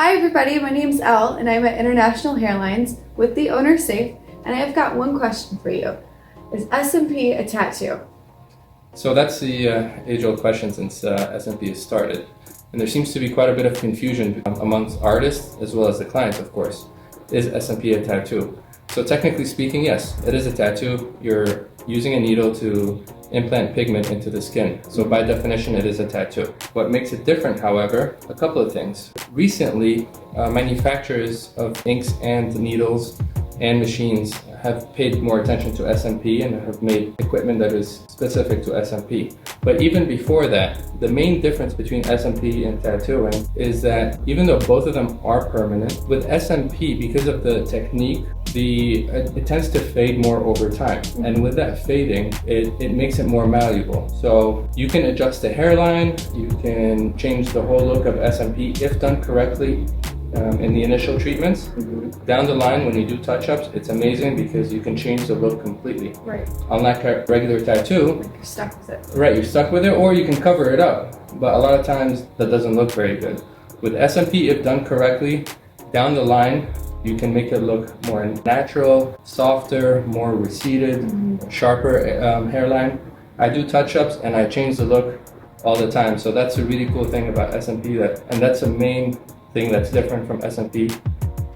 Hi everybody, my name's Elle and I'm at International Hairlines with the owner Seif, and I've got one question for you. Is SMP a tattoo? So that's the age-old question since SMP has started. And there seems to be quite a bit of confusion amongst artists as well as the clients, of course. Is SMP a tattoo? So technically speaking, yes, it is a tattoo. You're using a needle to implant pigment into the skin. So by definition, it is a tattoo. What makes it different, however, a couple of things. Recently, manufacturers of inks and needles and machines have paid more attention to SMP and have made equipment that is specific to SMP. But even before that, the main difference between SMP and tattooing is that even though both of them are permanent, with SMP, because of the technique, it tends to fade more over time. And with that fading, it makes it more malleable. So you can adjust the hairline, you can change the whole look of SMP if done correctly. In the initial treatments. Down the line, when you do touch-ups, it's amazing because you can change the look completely. Right. Unlike a regular tattoo, You're stuck with it. right, you're stuck with it, or you can cover it up. But a lot of times, that doesn't look very good. With SMP, if done correctly, down the line, you can make it look more natural, softer, more receded, sharper hairline. I do touch-ups and I change the look all the time. So that's a really cool thing about SMP, and that's the main thing that's different from SMP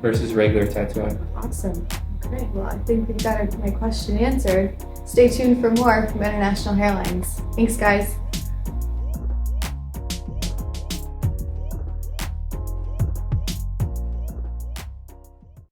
versus regular tattooing. Awesome. Okay, well I think we've got my question answered. Stay tuned for more from International Hairlines. Thanks guys.